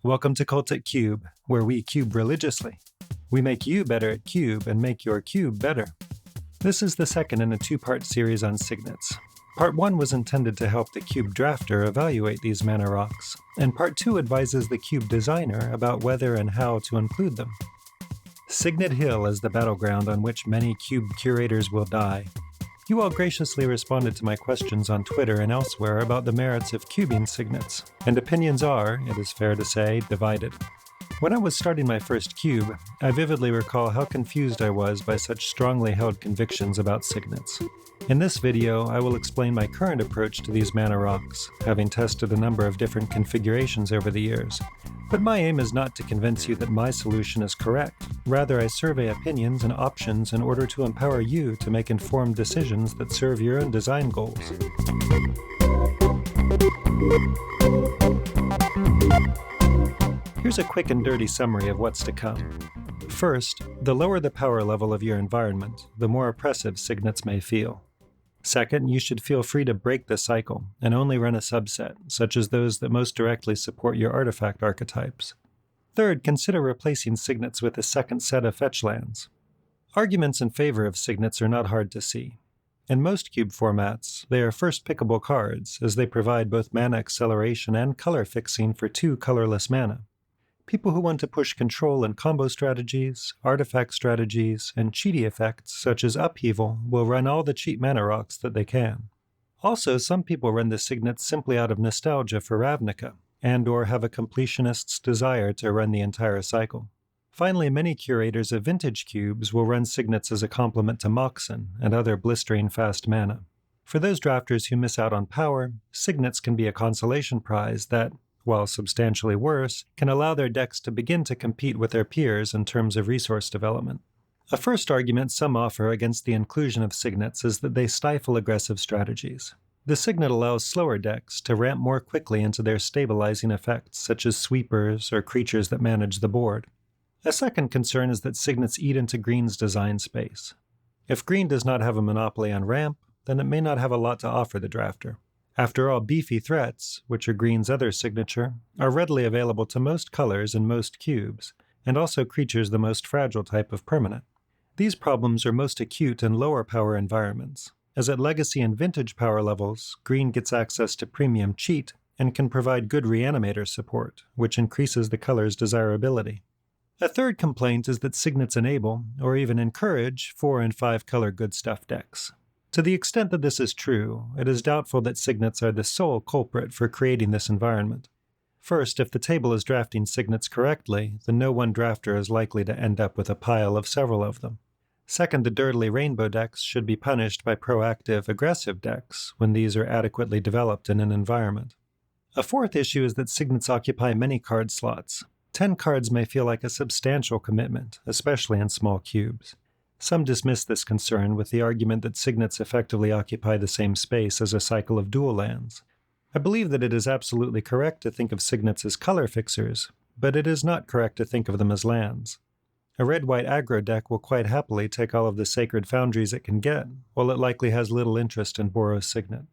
Welcome to Cultic Cube, where we cube religiously. We make you better at cube and make your cube better. This is the second in a two-part series on Signets. Part 1 was intended to help the cube drafter evaluate these mana rocks, and Part 2 advises the cube designer about whether and how to include them. Signet Hill is the battleground on which many cube curators will die. You all graciously responded to my questions on Twitter and elsewhere about the merits of cubing signets, and opinions are, it is fair to say, divided. When I was starting my first cube, I vividly recall how confused I was by such strongly held convictions about signets. In this video, I will explain my current approach to these mana rocks, having tested a number of different configurations over the years. But my aim is not to convince you that my solution is correct. Rather, I survey opinions and options in order to empower you to make informed decisions that serve your own design goals. Here's a quick and dirty summary of what's to come. First, the lower the power level of your environment, the more oppressive signets may feel. Second, you should feel free to break the cycle and only run a subset, such as those that most directly support your artifact archetypes. Third, consider replacing signets with a second set of fetch lands. Arguments in favor of signets are not hard to see. In most cube formats, they are first pickable cards, as they provide both mana acceleration and color fixing for 2 colorless mana. People who want to push control and combo strategies, artifact strategies, and cheaty effects such as upheaval will run all the cheap mana rocks that they can. Also, some people run the signets simply out of nostalgia for Ravnica, and/or have a completionist's desire to run the entire cycle. Finally, many curators of vintage cubes will run signets as a complement to Moxen and other blistering fast mana. For those drafters who miss out on power, signets can be a consolation prize that, while substantially worse, can allow their decks to begin to compete with their peers in terms of resource development. A first argument some offer against the inclusion of signets is that they stifle aggressive strategies. The signet allows slower decks to ramp more quickly into their stabilizing effects, such as sweepers or creatures that manage the board. A second concern is that signets eat into green's design space. If green does not have a monopoly on ramp, then it may not have a lot to offer the drafter. After all, beefy threats, which are green's other signature, are readily available to most colors in most cubes, and also creatures the most fragile type of permanent. These problems are most acute in lower power environments, as at legacy and vintage power levels, green gets access to premium cheat and can provide good reanimator support, which increases the color's desirability. A third complaint is that signets enable, or even encourage, 4 and 5 color good stuff decks. To the extent that this is true, it is doubtful that signets are the sole culprit for creating this environment. First, if the table is drafting signets correctly, then no one drafter is likely to end up with a pile of several of them. Second, the dirtily rainbow decks should be punished by proactive, aggressive decks when these are adequately developed in an environment. A fourth issue is that signets occupy many card slots. 10 cards may feel like a substantial commitment, especially in small cubes. Some dismiss this concern with the argument that signets effectively occupy the same space as a cycle of dual lands. I believe that it is absolutely correct to think of signets as color fixers, but it is not correct to think of them as lands. A red-white aggro deck will quite happily take all of the sacred foundries it can get, while it likely has little interest in Boros Signet.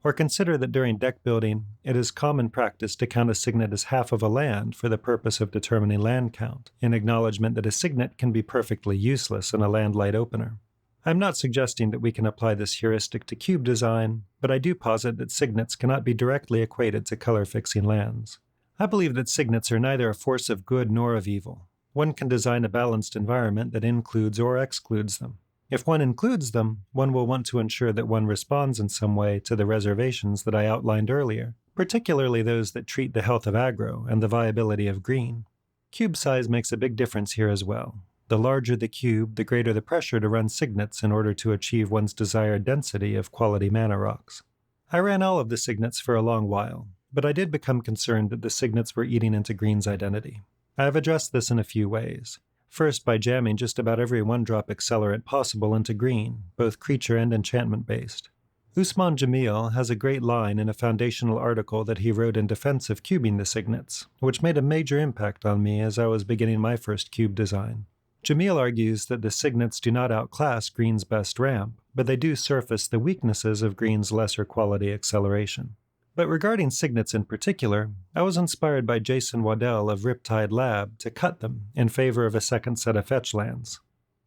Or consider that during deck building, it is common practice to count a signet as half of a land for the purpose of determining land count, in acknowledgement that a signet can be perfectly useless in a land-light opener. I'm not suggesting that we can apply this heuristic to cube design, but I do posit that signets cannot be directly equated to color-fixing lands. I believe that signets are neither a force of good nor of evil. One can design a balanced environment that includes or excludes them. If one includes them, one will want to ensure that one responds in some way to the reservations that I outlined earlier, particularly those that treat the health of aggro and the viability of green. Cube size makes a big difference here as well. The larger the cube, the greater the pressure to run signets in order to achieve one's desired density of quality mana rocks. I ran all of the signets for a long while, but I did become concerned that the signets were eating into green's identity. I have addressed this in a few ways. First, by jamming just about every 1-drop accelerant possible into green, both creature and enchantment-based. Usman Jamil has a great line in a foundational article that he wrote in defense of cubing the signets, which made a major impact on me as I was beginning my first cube design. Jamil argues that the signets do not outclass green's best ramp, but they do surface the weaknesses of green's lesser quality acceleration. But regarding Signets in particular, I was inspired by Jason Waddell of Riptide Lab to cut them in favor of a second set of fetch lands.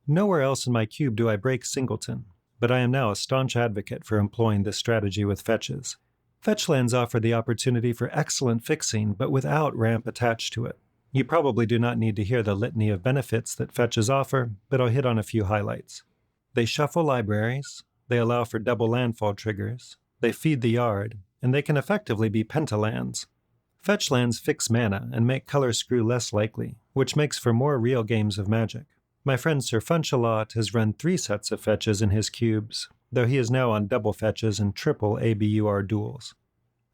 Nowhere else in my cube do I break Singleton, but I am now a staunch advocate for employing this strategy with fetches. Fetch lands offer the opportunity for excellent fixing, but without ramp attached to it. You probably do not need to hear the litany of benefits that fetches offer, but I'll hit on a few highlights. They shuffle libraries, they allow for double landfall triggers, they feed the yard, and they can effectively be pentalands. Fetch lands fix mana and make color screw less likely, which makes for more real games of Magic. My friend Sir Funchalot has run 3 sets of fetches in his cubes, though he is now on double fetches and triple ABUR duels.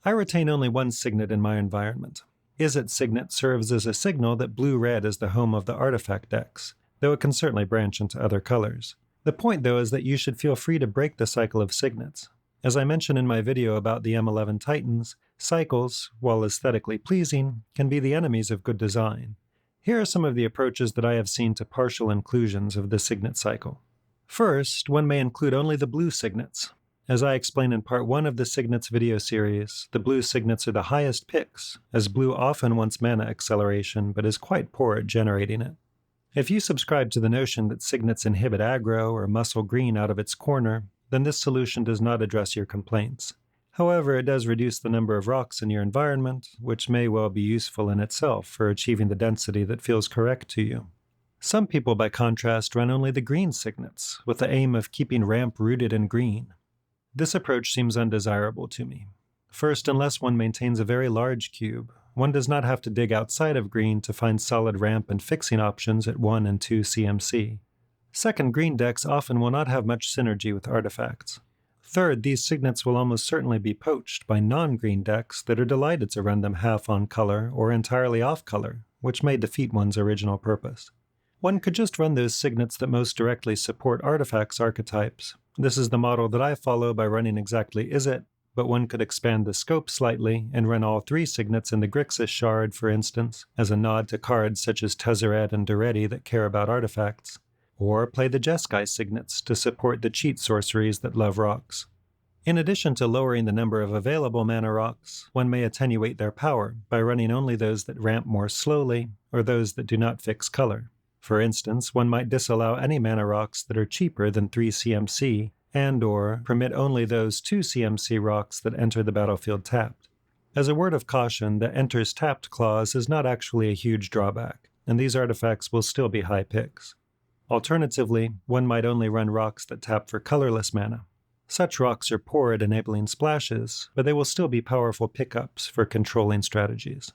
I retain only one Signet in my environment. Izzet Signet serves as a signal that blue-red is the home of the artifact decks, though it can certainly branch into other colors. The point, though, is that you should feel free to break the cycle of Signets. As I mentioned in my video about the M11 Titans, cycles, while aesthetically pleasing, can be the enemies of good design. Here are some of the approaches that I have seen to partial inclusions of the Signet cycle. First, one may include only the blue Signets. As I explained in part 1 of the Signets video series, the blue Signets are the highest picks, as blue often wants mana acceleration but is quite poor at generating it. If you subscribe to the notion that Signets inhibit aggro or muscle green out of its corner, then this solution does not address your complaints. However, it does reduce the number of rocks in your environment, which may well be useful in itself for achieving the density that feels correct to you. Some people, by contrast, run only the green Signets, with the aim of keeping ramp rooted in green. This approach seems undesirable to me. First, unless one maintains a very large cube, one does not have to dig outside of green to find solid ramp and fixing options at 1 and 2 CMC. Second, green decks often will not have much synergy with artifacts. Third, these Signets will almost certainly be poached by non-green decks that are delighted to run them half on color or entirely off color, which may defeat one's original purpose. One could just run those Signets that most directly support artifacts archetypes. This is the model that I follow by running exactly Izzet, but one could expand the scope slightly and run all 3 Signets in the Grixis shard, for instance, as a nod to cards such as Tezzeret and Daretti that care about artifacts. Or play the Jeskai Signets to support the cheat sorceries that love rocks. In addition to lowering the number of available mana rocks, one may attenuate their power by running only those that ramp more slowly or those that do not fix color. For instance, one might disallow any mana rocks that are cheaper than 3 CMC and/or permit only those 2 CMC rocks that enter the battlefield tapped. As a word of caution, the enters tapped clause is not actually a huge drawback, and these artifacts will still be high picks. Alternatively, one might only run rocks that tap for colorless mana. Such rocks are poor at enabling splashes, but they will still be powerful pickups for controlling strategies.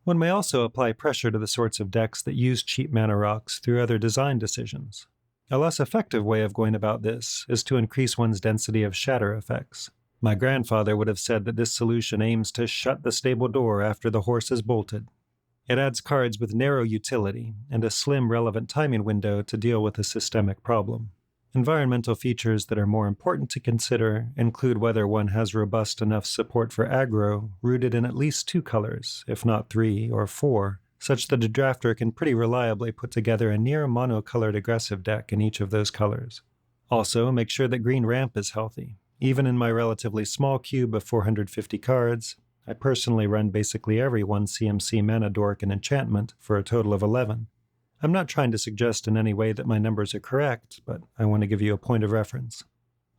One may also apply pressure to the sorts of decks that use cheap mana rocks through other design decisions. A less effective way of going about this is to increase one's density of shatter effects. My grandfather would have said that this solution aims to shut the stable door after the horse is bolted. It adds cards with narrow utility and a slim relevant timing window to deal with a systemic problem. Environmental features that are more important to consider include whether one has robust enough support for aggro rooted in at least 2 colors, if not 3 or 4, such that a drafter can pretty reliably put together a near monocolored aggressive deck in each of those colors. Also, make sure that green ramp is healthy. Even in my relatively small cube of 450 cards, I personally run basically every 1 CMC mana dork and enchantment for a total of 11. I'm not trying to suggest in any way that my numbers are correct, but I want to give you a point of reference.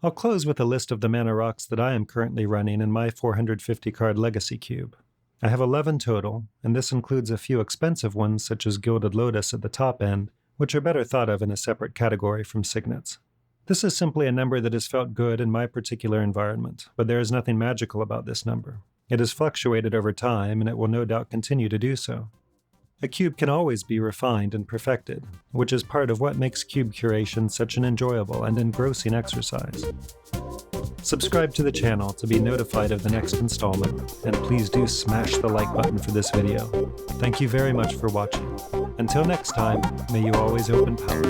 I'll close with a list of the mana rocks that I am currently running in my 450 card legacy cube. I have 11 total, and this includes a few expensive ones such as Gilded Lotus at the top end, which are better thought of in a separate category from Signets. This is simply a number that has felt good in my particular environment, but there is nothing magical about this number. It has fluctuated over time, and it will no doubt continue to do so. A cube can always be refined and perfected, which is part of what makes cube curation such an enjoyable and engrossing exercise. Subscribe to the channel to be notified of the next installment, and please do smash the like button for this video. Thank you very much for watching. Until next time, may you always open power.